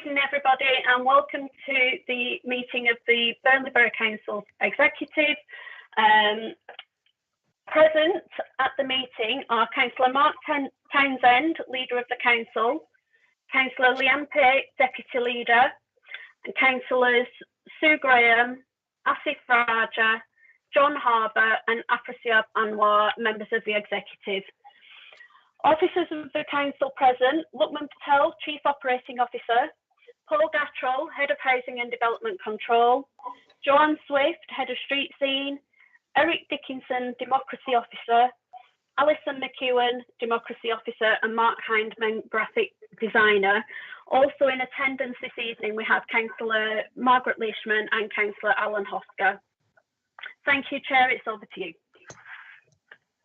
evening, everybody, and welcome to the meeting of the Burnley Borough Council Executive. Present at the meeting are Councillor Mark Townsend, Leader of the Council, Councillor Leanne Pate, Deputy Leader, and Councillors Sue Graham, Asif Raja, John Harbour and Aprasiab Anwar, members of the Executive. Officers of the Council present: Lukman Patel, Chief Operating Officer, Paul Gattrell, Head of Housing and Development Control, Joanne Swift, Head of Street Scene, Eric Dickinson, Democracy Officer, Alison McEwen, Democracy Officer, and Mark Hindman, Graphic Designer. Also in attendance this evening we have Councillor Margaret Leishman and Councillor Alan Hosker. Thank you, Chair, it's over to you.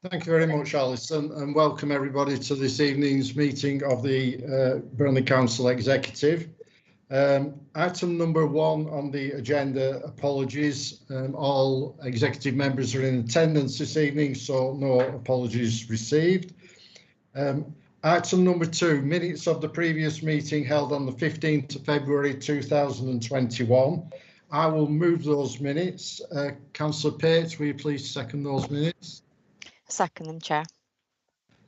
Thank you very much, Alison, and welcome everybody to this evening's meeting of the Burnley Council Executive. Item number 1 on the agenda, apologies. All executive members are in attendance this evening, so no apologies received. Item number 2, minutes of the previous meeting held on the 15th of February 2021. I will move those minutes. Councillor Pate, will you please second those minutes? Second them, Chair.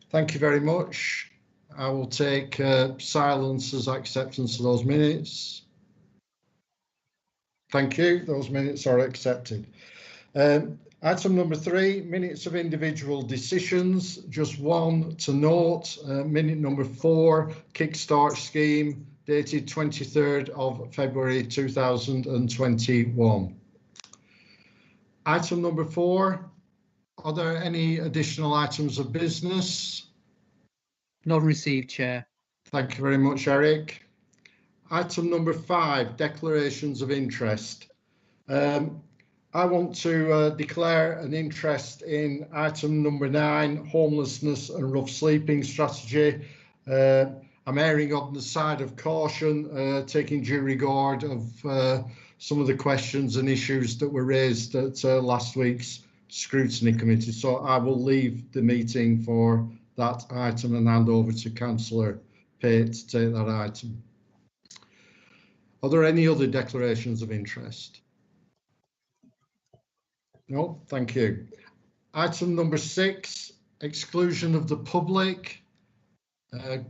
Thank you very much. I will take silence as acceptance of those minutes. Thank you. Those minutes are accepted. Item number 3, minutes of individual decisions. Just one to note, minute number 4, Kickstart Scheme, dated 23rd of February 2021. Item number 4, are there any additional items of business? Not received, Chair. Thank you very much, Eric. Item number 5, declarations of interest. I want to declare an interest in item number 9, homelessness and rough sleeping strategy. I'm erring on the side of caution, taking due regard of some of the questions and issues that were raised at last week's scrutiny committee. So I will leave the meeting for that item and hand over to Councillor Pate to take that item. Are there any other declarations of interest? No, thank you. Item number 6, exclusion of the public. I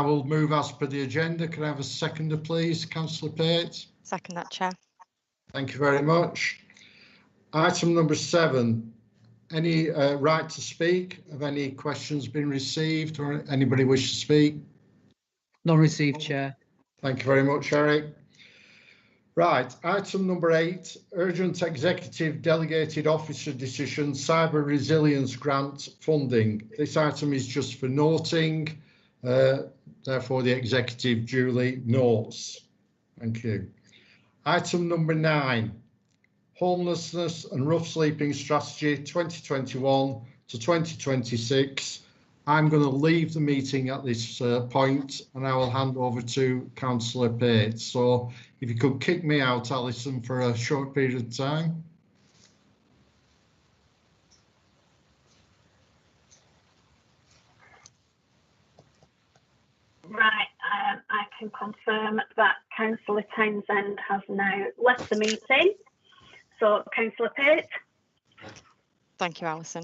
will move as per the agenda. Can I have a seconder, please, Councillor Pate? Second that, Chair. Thank you very much. Item number 7, any right to speak? Have any questions been received or anybody wish to speak? Not received, Chair. Thank you very much, Eric. Right, item number 8, urgent executive delegated officer decision, cyber resilience grant funding. This item is just for noting, therefore the executive duly notes. Thank you. Item number 9, homelessness and rough sleeping strategy 2021 to 2026. I'm going to leave the meeting at this point and I will hand over to Councillor Pate. So if you could kick me out, Alison, for a short period of time. Right, I can confirm that Councillor Townsend has now left the meeting. So, Councillor Pate. Thank you, Alison.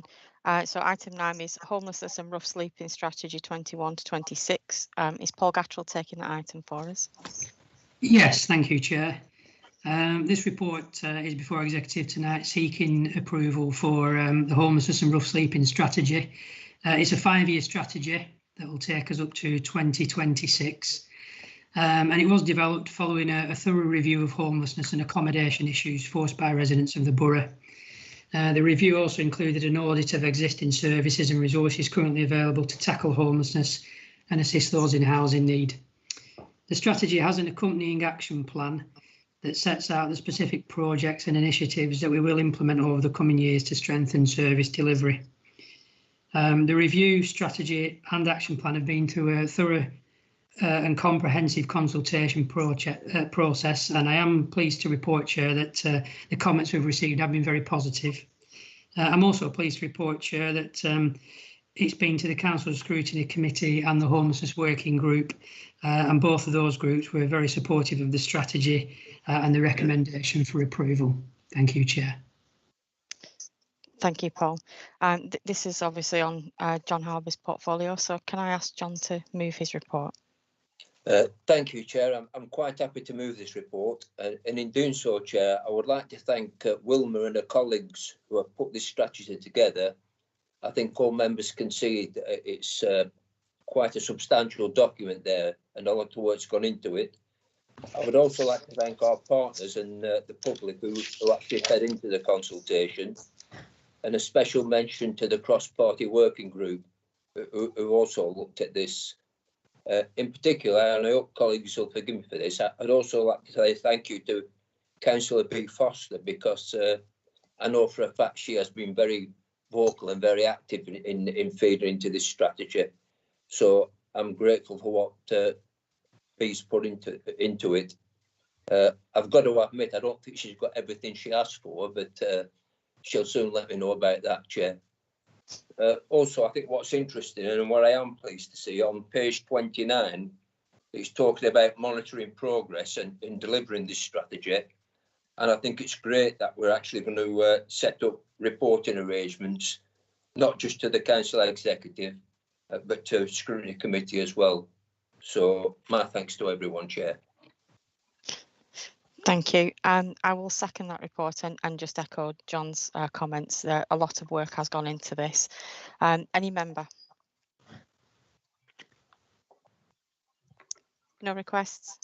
So item 9 is homelessness and rough sleeping strategy 21 to 26. Is Paul Gattrell taking that item for us? Yes, thank you, Chair. This report is before Executive tonight, seeking approval for the homelessness and rough sleeping strategy. It's a 5-year strategy that will take us up to 2026. And it was developed following a thorough review of homelessness and accommodation issues forced by residents of the borough. The review also included an audit of existing services and resources currently available to tackle homelessness and assist those in housing need. The strategy has an accompanying action plan that sets out the specific projects and initiatives that we will implement over the coming years to strengthen service delivery. The review, strategy and action plan have been through a thorough and comprehensive consultation process, and I am pleased to report, Chair, that the comments we've received have been very positive. I'm also pleased to report, Chair, that it's been to the Council Scrutiny Committee and the Homelessness Working Group, and both of those groups were very supportive of the strategy and the recommendation for approval. Thank you, Chair. Thank you, Paul. This is obviously on John Harbour's portfolio, so can I ask John to move his report? Thank you, Chair. I'm quite happy to move this report, and in doing so, Chair, I would like to thank Wilma and her colleagues who have put this strategy together. I think all members can see it's quite a substantial document there, and a lot of work's gone into it. I would also like to thank our partners and the public who actually fed into the consultation, and a special mention to the cross-party working group who also looked at this. In particular, and I hope colleagues will forgive me for this, I'd also like to say thank you to Councillor B. Foster, because I know for a fact she has been very vocal and very active in feeding into this strategy. So I'm grateful for what B's put into it. I've got to admit, I don't think she's got everything she asked for, but she'll soon let me know about that, Chair. Also, I think what's interesting and what I am pleased to see on page 29, it's talking about monitoring progress and in delivering this strategy. And I think it's great that we're actually going to set up reporting arrangements, not just to the Council Executive, but to Scrutiny Committee as well. So my thanks to everyone, Chair. Thank you. I will second that report and just echo John's comments. A lot of work has gone into this. Any member? No requests?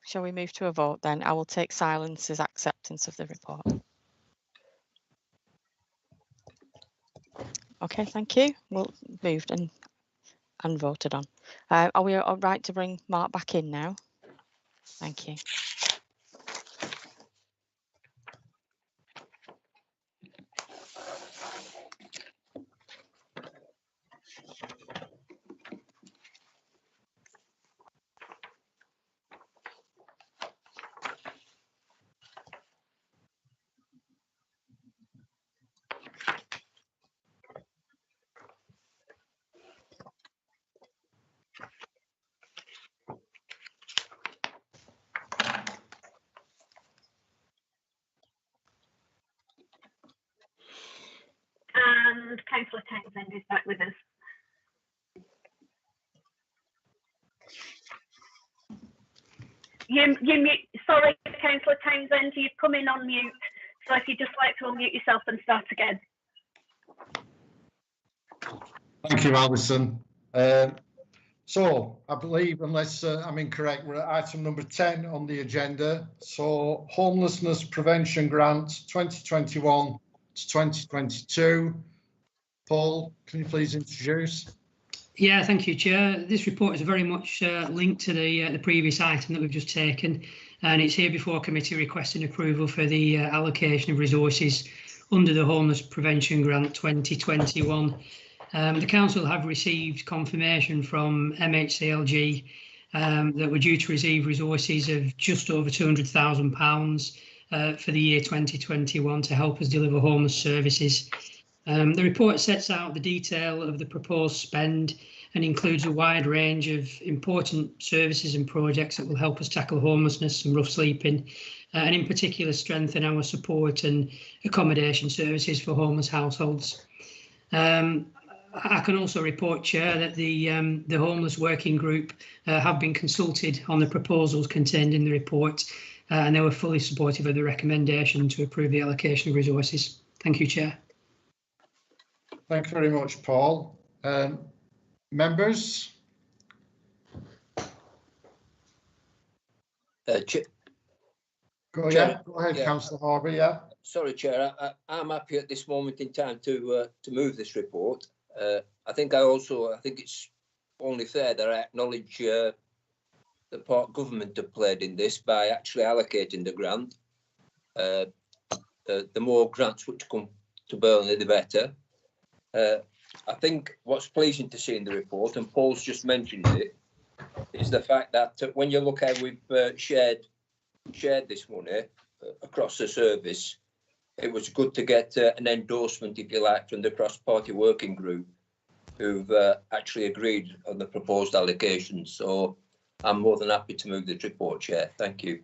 Shall we move to a vote then? I will take silence as acceptance of the report. Okay, thank you. We'll moved and voted on. Are we all right to bring Mark back in now? Thank you. And Councillor Townsend is back with us. You mute, sorry, Councillor Townsend, you've come in on mute. So if you'd just like to unmute yourself and start again. Thank you, Alison. So I believe, unless I'm incorrect, we're at item number 10 on the agenda. So Homelessness Prevention Grant 2021 to 2022. Paul, can you please introduce? Yeah, thank you, Chair. This report is very much linked to the previous item that we've just taken, and it's here before committee requesting approval for the allocation of resources under the Homeless Prevention Grant 2021. The Council have received confirmation from MHCLG that we're due to receive resources of just over £200,000 for the year 2021 to help us deliver homeless services. The report sets out the detail of the proposed spend and includes a wide range of important services and projects that will help us tackle homelessness and rough sleeping, and in particular strengthen our support and accommodation services for homeless households. I can also report, Chair, that the Homeless Working Group have been consulted on the proposals contained in the report, and they were fully supportive of the recommendation to approve the allocation of resources. Thank you, Chair. Thank you very much, Paul. Members? Go ahead, yeah. Councillor Harbour, yeah. Sorry, Chair, I'm happy at this moment in time to move this report. I think it's only fair that I acknowledge the part government have played in this by actually allocating the grant. The more grants which come to Burnley, the better. I think what's pleasing to see in the report, and Paul's just mentioned it, is the fact that when you look how we've shared this money across the service, it was good to get an endorsement, if you like, from the cross-party working group, who've actually agreed on the proposed allocation. So I'm more than happy to move this report, Chair. Thank you.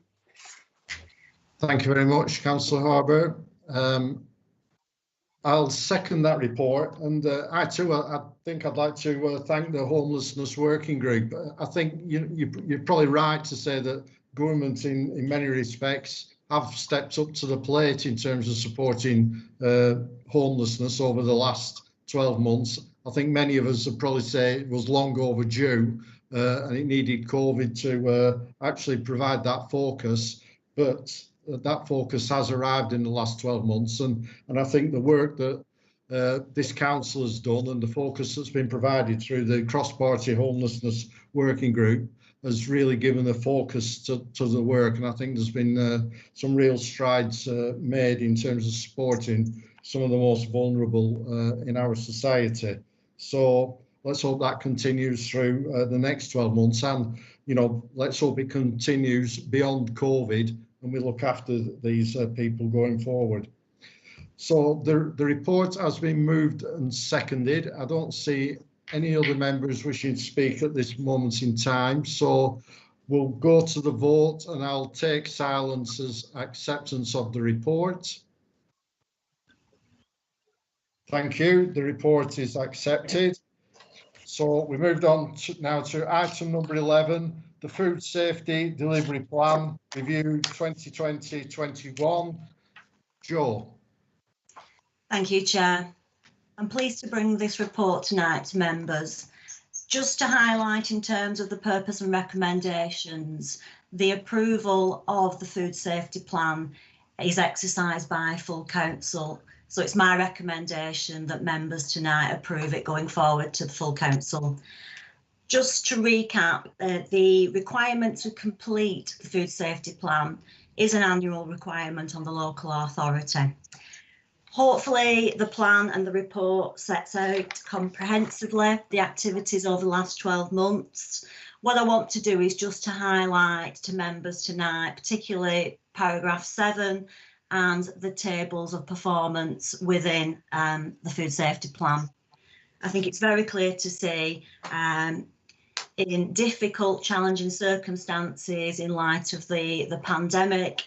Thank you very much, Councillor Harbour. I'll second that report, and I think I'd like to thank the Homelessness Working Group. I think you're probably right to say that government, in many respects, have stepped up to the plate in terms of supporting homelessness over the last 12 months. I think many of us would probably say it was long overdue, and it needed COVID to actually provide that focus, but that focus has arrived in the last 12 months, and I think the work that this council has done and the focus that's been provided through the cross-party homelessness working group has really given a focus to the work, and I think there's been some real strides made in terms of supporting some of the most vulnerable in our society. So let's hope that continues through the next 12 months, and let's hope it continues beyond COVID, and we look after these people going forward. So the report has been moved and seconded. I don't see any other members wishing to speak at this moment in time, so we'll go to the vote, and I'll take silence as acceptance of the report. Thank you. The report is accepted. So we moved on now to item number 11, the Food Safety Delivery Plan Review 2020-21. Jo. Thank you, Chair. I'm pleased to bring this report tonight to members. Just to highlight in terms of the purpose and recommendations, the approval of the Food Safety Plan is exercised by full council. So it's my recommendation that members tonight approve it going forward to the full council. Just to recap, the requirement to complete the Food Safety Plan is an annual requirement on the local authority. Hopefully the plan and the report sets out comprehensively the activities over the last 12 months. What I want to do is just to highlight to members tonight, particularly paragraph 7 and the tables of performance within the Food Safety Plan. I think it's very clear to see in difficult, challenging circumstances in light of the pandemic,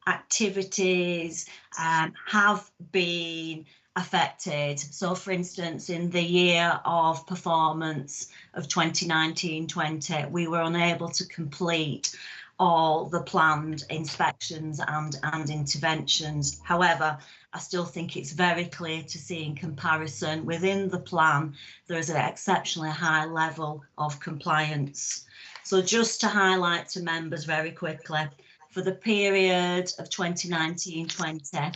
activities have been affected. So for instance, in the year of performance of 2019-20, we were unable to complete all the planned inspections and interventions. However, I still think it's very clear to see in comparison within the plan, there is an exceptionally high level of compliance. So just to highlight to members very quickly, for the period of 2019-20,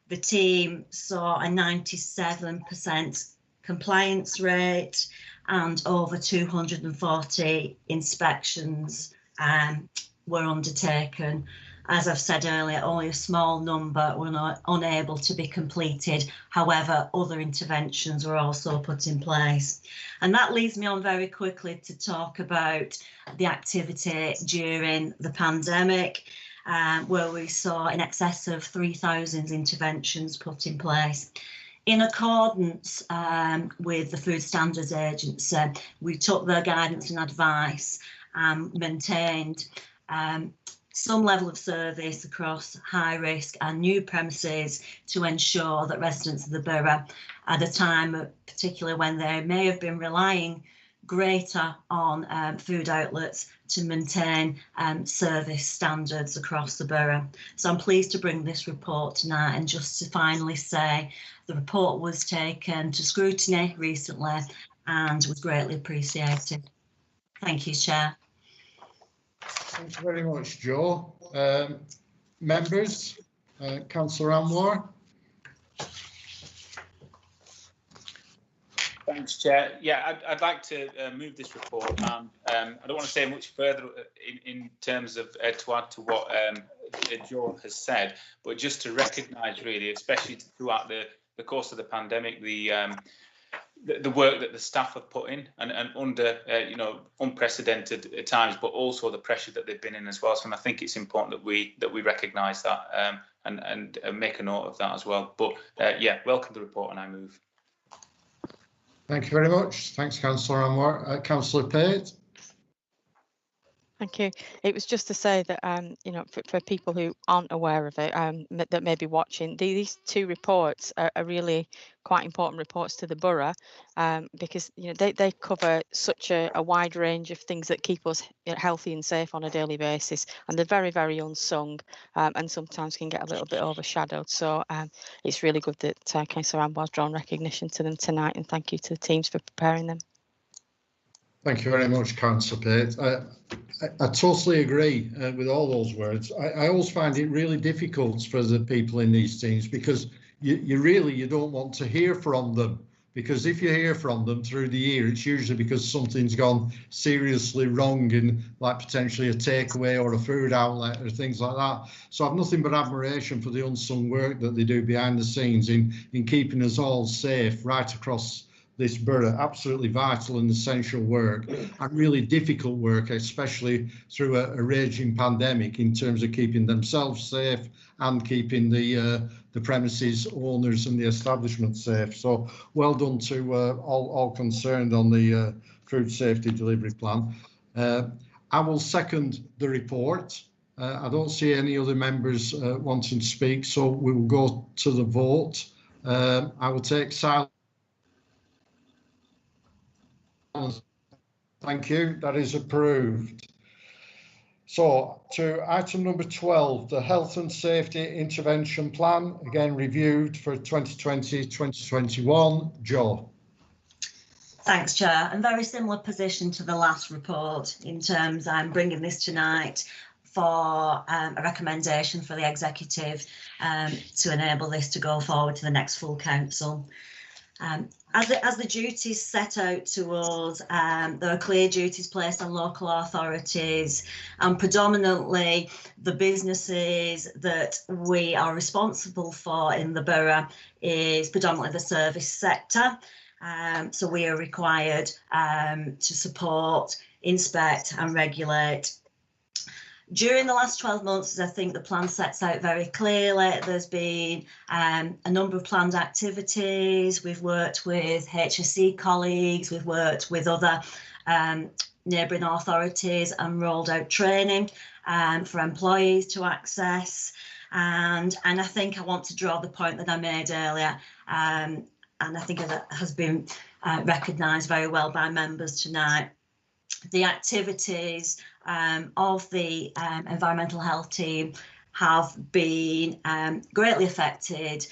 the team saw a 97% compliance rate and over 240 inspections were undertaken. As I've said earlier, only a small number were not unable to be completed. However, other interventions were also put in place. And that leads me on very quickly to talk about the activity during the pandemic, where we saw in excess of 3,000 interventions put in place. In accordance with the Food Standards Agency, we took their guidance and advice and maintained some level of service across high risk and new premises to ensure that residents of the borough, at a time particularly when they may have been relying greater on food outlets, to maintain service standards across the borough. So I'm pleased to bring this report tonight, and just to finally say the report was taken to scrutiny recently and was greatly appreciated. Thank you, Chair. Thank you very much, Jo. Members, Councillor Anwar. Thanks, Chair. Yeah, I'd like to move this report, and I don't want to say much further in terms of to add to what Jo has said, but just to recognise, really, especially throughout the course of the pandemic, the work that the staff have put in, and under unprecedented times, but also the pressure that they've been in as well. So I think it's important that we recognise that and make a note of that as well. But yeah, welcome the report, and I move. Thank you very much. Thanks, Councillor Anwar. Councillor Pate. Thank you. It was just to say that, you know, for people who aren't aware of it, that may be watching, these two reports are really quite important reports to the borough, because, you know, they cover such a wide range of things that keep us, you know, healthy and safe on a daily basis, and they're very, very unsung, and sometimes can get a little bit overshadowed. So it's really good that Councillor Anwar's drawn recognition to them tonight, and thank you to the teams for preparing them. Thank you very much, Councillor Pate. I totally agree with all those words. I always find it really difficult for the people in these teams, because you don't want to hear from them, because if you hear from them through the year, it's usually because something's gone seriously wrong in, like, potentially a takeaway or a food outlet or things like that. So I've nothing but admiration for the unsung work that they do behind the scenes in keeping us all safe right across this borough. Absolutely vital and essential work, and really difficult work, especially through a raging pandemic, in terms of keeping themselves safe and keeping the premises owners and the establishment safe. So well done to all concerned on the food safety delivery plan. I will second the report. I don't see any other members wanting to speak, so we will go to the vote. I will take silence. Thank you. That is approved. So to item number 12, the Health and Safety Intervention Plan, again reviewed for 2020-2021. Jo. Thanks, Chair. And very similar position to the last report in terms I'm bringing this tonight for a recommendation for the executive to enable this to go forward to the next full council. As the duties set out to us, there are clear duties placed on local authorities, and predominantly the businesses that we are responsible for in the borough is predominantly the service sector. So we are required to support, inspect and regulate. During the last 12 months, as I think the plan sets out very clearly, there's been a number of planned activities. We've worked with HSE colleagues, we've worked with other neighbouring authorities and rolled out training for employees to access. And I think I want to draw the point that I made earlier, and I think it has been recognised very well by members tonight. The activities of the environmental health team have been greatly affected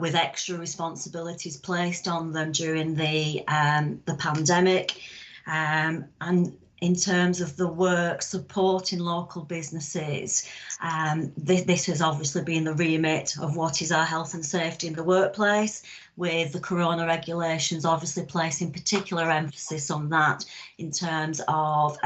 with extra responsibilities placed on them during the pandemic, and in terms of the work supporting local businesses, this has obviously been the remit of what is our health and safety in the workplace, with the corona regulations obviously placing particular emphasis on that in terms of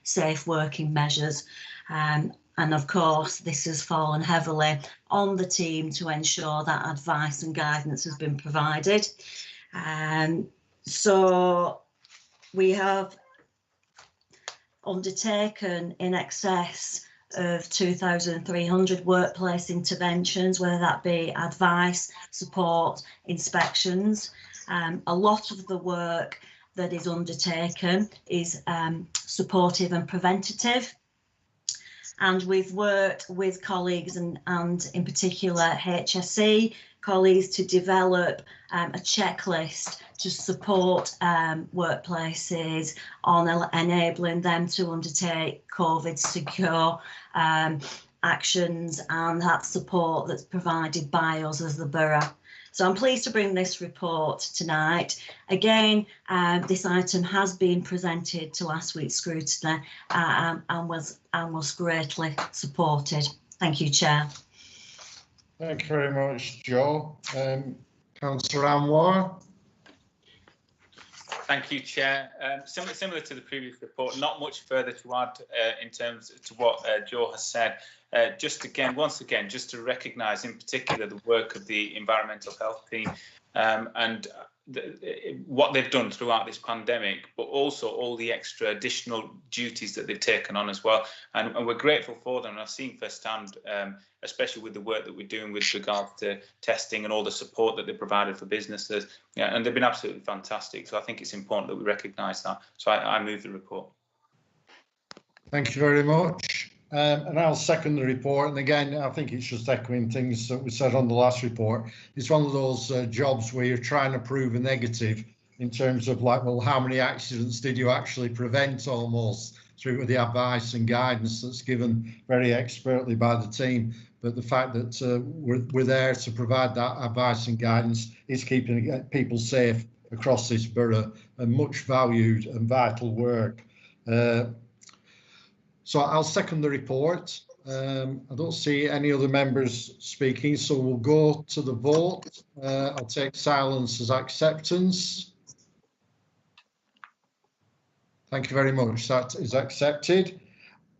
safe working measures. And of course, this has fallen heavily on the team to ensure that advice and guidance has been provided. So we have undertaken in excess of 2,300 workplace interventions, whether that be advice, support, inspections. A lot of the work that is undertaken is supportive and preventative. And we've worked with colleagues and in particular HSE colleagues to develop a checklist to support workplaces on enabling them to undertake COVID secure actions, and that support that's provided by us as the borough. So I'm pleased to bring this report tonight. Again, this item has been presented to last week's scrutiny and was greatly supported. Thank you, Chair. Thank you very much, Jo. Councillor Anwar. Thank you, Chair. Similar to the previous report, not much further to add in terms to what Jo has said. once again, just to recognise in particular the work of the environmental health team and what they've done throughout this pandemic, but also all the extra additional duties that they've taken on as well. And we're grateful for them. And I've seen firsthand, especially with the work that we're doing with regards to testing and all the support that they provided for businesses. Yeah, and they've been absolutely fantastic. So I think it's important that we recognise that. So I move the report. Thank you very much. And I'll second the report. And again, I think it's just echoing things that we said on the last report. It's one of those jobs where you're trying to prove a negative in terms of like, well, how many accidents did you actually prevent almost through the advice and guidance that's given very expertly by the team. But the fact that we're there to provide that advice and guidance is keeping people safe across this borough, and much valued and vital work. So I'll second the report. I don't see any other members speaking, so we'll go to the vote. I'll take silence as acceptance. Thank you very much. That is accepted.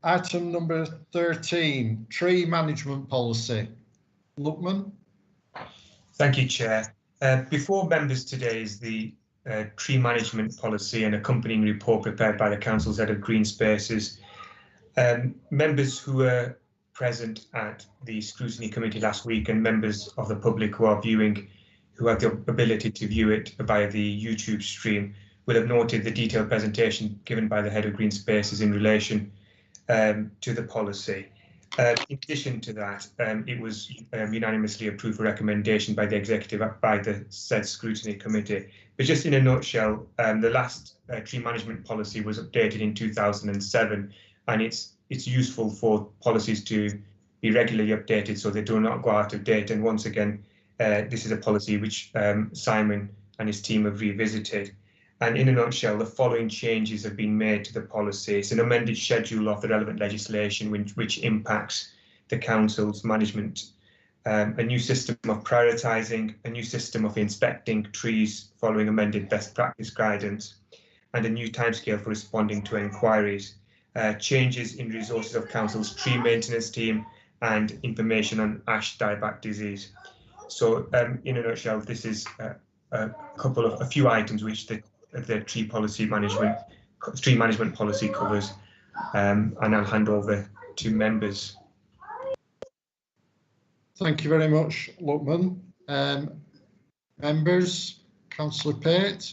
Item number 13, tree management policy. Lookman. Thank you, Chair. Before members today is the tree management policy and accompanying report prepared by the Council's Head of Green Spaces. Members who were present at the scrutiny committee last week and members of the public who are viewing, who have the ability to view it via the YouTube stream, will have noted the detailed presentation given by the Head of Green Spaces in relation to the policy. In addition to that, it was unanimously approved for recommendation by the executive by the said scrutiny committee. But just in a nutshell, the last tree management policy was updated in 2007, and it's useful for policies to be regularly updated so they do not go out of date. And once again, this is a policy which Simon and his team have revisited. And in a nutshell, the following changes have been made to the policy. It's an amended schedule of the relevant legislation which impacts the council's management, a new system of prioritising, a new system of inspecting trees following amended best practice guidance, and a new timescale for responding to enquiries, changes in resources of council's tree maintenance team, and information on ash dieback disease. So in a nutshell, this is a few items which the tree management policy covers, and I'll hand over to members. Thank you very much, Lookman. Members, Councillor Pate.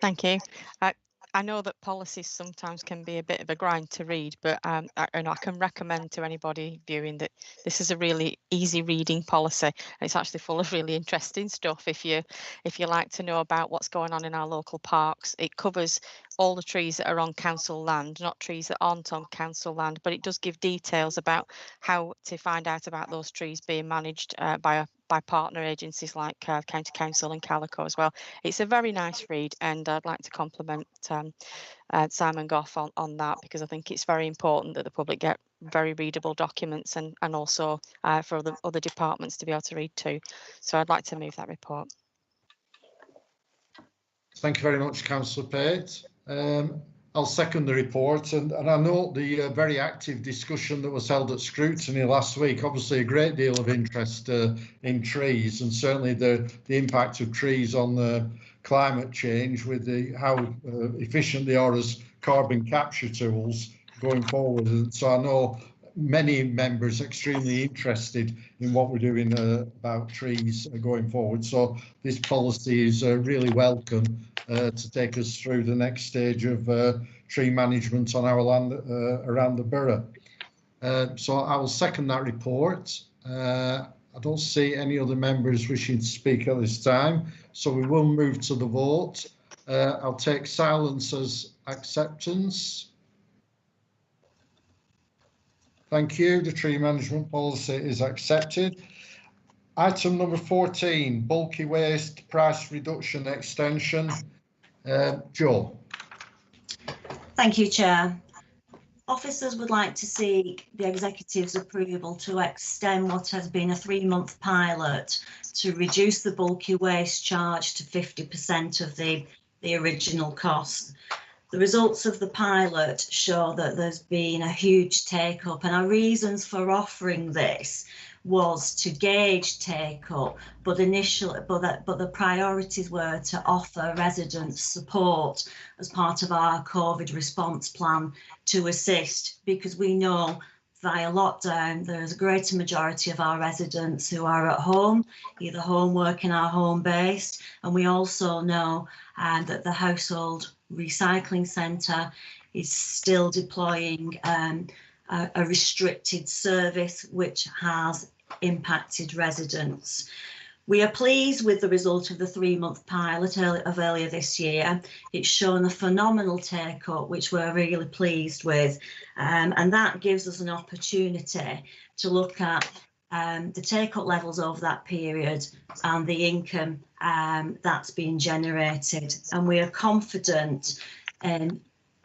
Thank you. I know that policies sometimes can be a bit of a grind to read, but I can recommend to anybody viewing that this is a really easy reading policy. It's actually full of really interesting stuff if you like to know about what's going on in our local parks. It covers all the trees that are on council land, not trees that aren't on council land, but it does give details about how to find out about those trees being managed by partner agencies like County Council and Calico as well. It's a very nice read, and I'd like to compliment Simon Goff on that, because I think it's very important that the public get very readable documents, and also for other departments to be able to read too. So I'd like to move that report. Thank you very much, Councillor Pate. I'll second the report, and I note the very active discussion that was held at scrutiny last week. Obviously a great deal of interest in trees, and certainly the impact of trees on the climate change, with how efficient they are as carbon capture tools going forward. And so I know many members extremely interested in what we're doing about trees going forward. So this policy is really welcome to take us through the next stage of tree management on our land around the borough. So I will second that report. I don't see any other members wishing to speak at this time, so we will move to the vote. I'll take silence as acceptance. Thank you. The tree management policy is accepted. Item number 14, bulky waste price reduction extension. Jo. Thank you, Chair. Officers would like to seek the Executive's approval to extend what has been a 3-month pilot to reduce the bulky waste charge to 50% of the original cost. The results of the pilot show that there's been a huge take-up, and our reasons for offering this was to gauge take-up, but the priorities were to offer residents support as part of our COVID response plan to assist, because we know via lockdown there's a greater majority of our residents who are at home, either home working or home based, and we also know that the household recycling centre is still deploying a restricted service which has impacted residents. We are pleased with the result of the 3-month pilot of earlier this year. It's shown a phenomenal take-up, which we're really pleased with, and that gives us an opportunity to look at the take-up levels over that period and the income that's been generated. And we are confident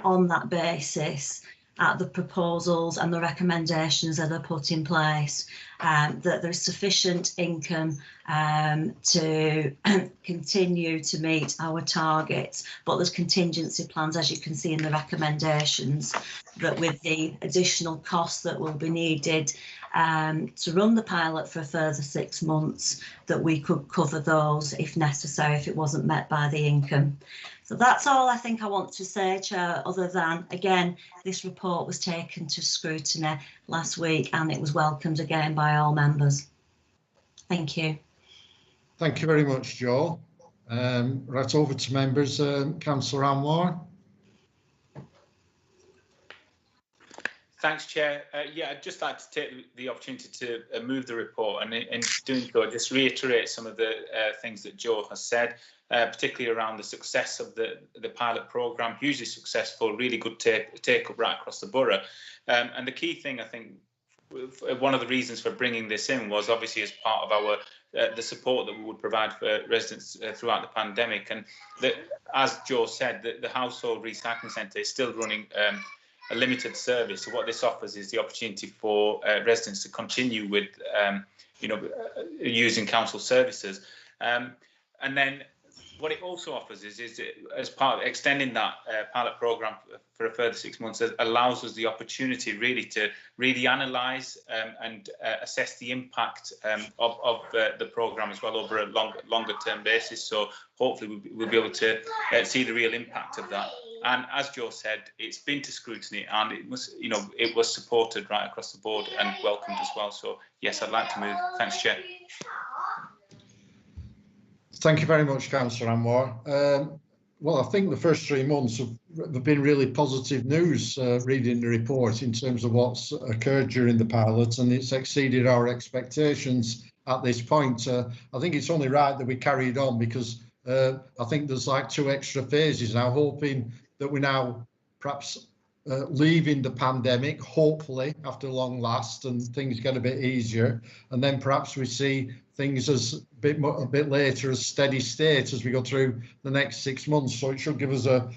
on that basis at the proposals and the recommendations that are put in place, that there's sufficient income to continue to meet our targets, but there's contingency plans, as you can see in the recommendations, that with the additional costs that will be needed to run the pilot for a further 6 months, that we could cover those if necessary, if it wasn't met by the income. So that's all I think I want to say, Chair, other than, again, this report was taken to scrutiny last week and it was welcomed again by all members. Thank you. Thank you very much, Jo. Right, over to members. Councillor Anwar. Thanks, Chair. Yeah, I'd just like to take the opportunity to move the report, and in doing so, just reiterate some of the things that Jo has said, particularly around the success of the pilot programme, hugely successful, really good take-up right across the borough. And the key thing, I think, one of the reasons for bringing this in was obviously as part of our the support that we would provide for residents throughout the pandemic. And as Jo said, the household recycling centre is still running a limited service. So what this offers is the opportunity for residents to continue with, using council services. And then what it also offers is as part of extending that pilot programme for a further 6 months, allows us the opportunity really to analyse and assess the impact of the programme as well over a longer term basis. So hopefully we'll be able to see the real impact of that. And as Jo said, it's been to scrutiny and it was supported right across the board and welcomed as well. So yes, I'd like to move. Thanks, Chair. Thank you very much, Councillor Anwar. Well, I think the first 3 months have been really positive news, reading the report in terms of what's occurred during the pilot, and it's exceeded our expectations at this point. I think it's only right that we carried on, because I think there's like 2 extra phases now, hoping that we're now perhaps leaving the pandemic, hopefully after long last, and things get a bit easier, and then perhaps we see things as a bit later as steady state as we go through the next 6 months. So it should give us a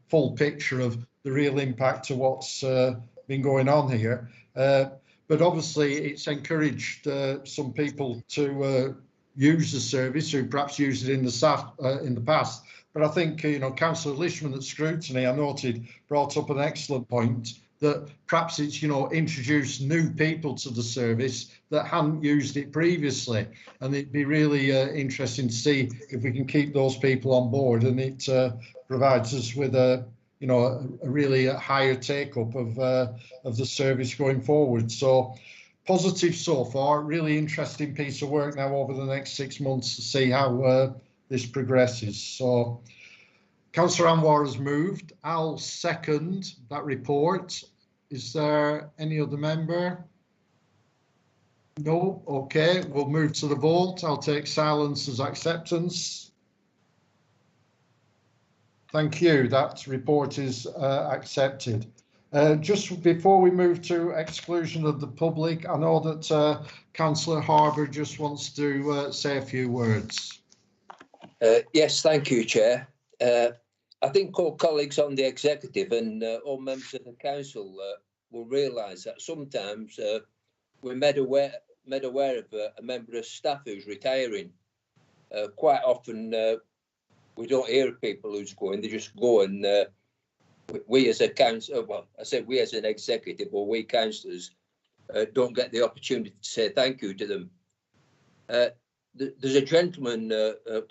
full picture of the real impact of what's been going on here. But obviously it's encouraged some people to use the service who perhaps used it in the past. But I think, Councillor Lishman at scrutiny, I noted, brought up an excellent point, that perhaps it's, introduced new people to the service that hadn't used it previously. And it'd be really interesting to see if we can keep those people on board, and it provides us with a really higher take-up of the service going forward. So positive so far, really interesting piece of work now over the next 6 months to see how this progresses. So Councillor Anwar has moved. I'll second that report. Is there any other member? No? Okay, we'll move to the vote. I'll take silence as acceptance. Thank you. That report is accepted. Just before we move to exclusion of the public, I know that Councillor Harbour just wants to say a few words. Yes, thank you, Chair. I think all colleagues on the executive and all members of the council will realise that sometimes we're made aware of a member of staff who's retiring. Quite often we don't hear of people who's going, they just go, and we as a council, well, I said we as an executive, or we councillors, don't get the opportunity to say thank you to them. There's a gentleman,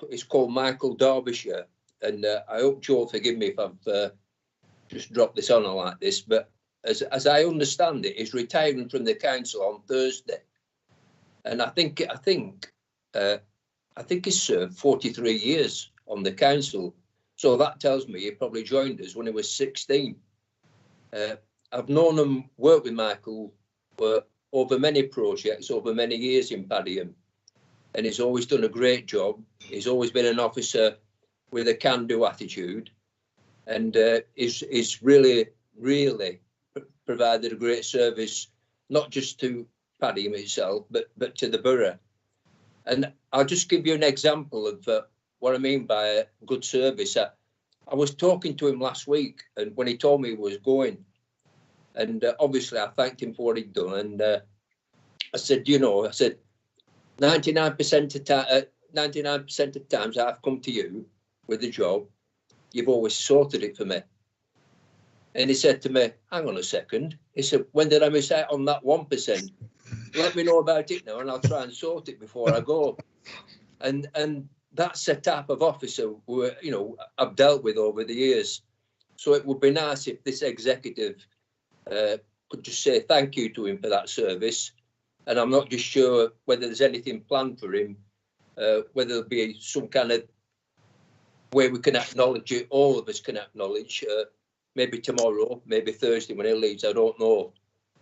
it's called Michael Derbyshire, and I hope Joe forgive me if I've just dropped this on like this, but as I understand it, he's retiring from the council on Thursday, and I think he's served 43 years on the council, so that tells me he probably joined us when he was 16. I've known him, work with Michael over many projects over many years in Padiham, and he's always done a great job. He's always been an officer with a can-do attitude, and he's really provided a great service, not just to Padiham itself, but to the borough. And I'll just give you an example of what I mean by a good service. I was talking to him last week, and when he told me he was going, and obviously I thanked him for what he'd done, and I said, 99% of times I've come to you with a job, you've always sorted it for me. And he said to me, hang on a second. He said, when did I miss out on that 1%? Let me know about it now and I'll try and sort it before I go. And that's the type of officer who, I've dealt with over the years. So it would be nice if this executive could just say thank you to him for that service. And I'm not just sure whether there's anything planned for him, whether there'll be some kind of way we can acknowledge it, all of us can acknowledge, maybe tomorrow, maybe Thursday when he leaves, I don't know.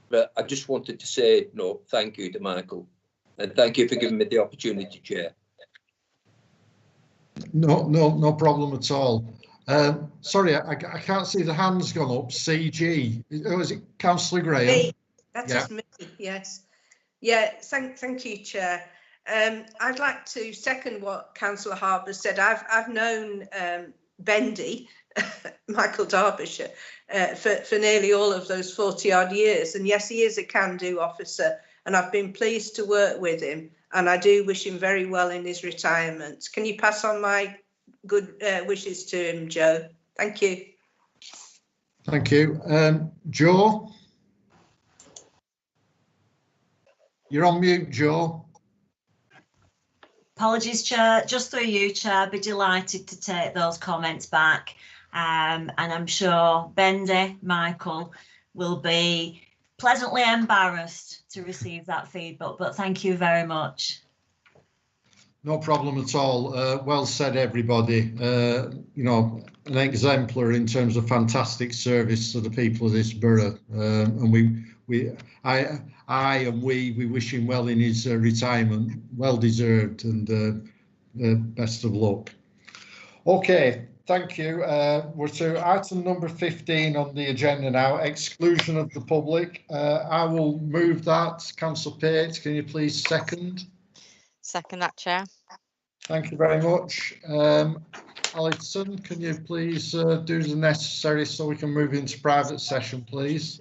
But I just wanted to say, thank you to Michael. And thank you for giving me the opportunity, Chair. No problem at all. Sorry, I can't see the hands gone up. CG. Oh, is it Councillor Graham? Me. That is me, yes. Yeah, thank you, Chair. I'd like to second what Councillor Harbour said. I've known Bendy, Michael Derbyshire, for nearly all of those 40 odd years. And yes, he is a can-do officer, and I've been pleased to work with him. And I do wish him very well in his retirement. Can you pass on my good wishes to him, Joe? Thank you. Thank you. Joe? You're on mute, Joe. Apologies, Chair. Just through you, Chair, I'd be delighted to take those comments back. And I'm sure Bendy, Michael, will be pleasantly embarrassed to receive that feedback, but thank you very much. No problem at all. Well said, everybody. An exemplar in terms of fantastic service to the people of this borough. And we wish him well in his retirement. Well deserved, and best of luck. Okay, thank you. We're to item number 15 on the agenda now, exclusion of the public. I will move that. Councillor Pate, can you please second? Second that, Chair. Thank you very much. Alison, can you please do the necessary so we can move into private session, please?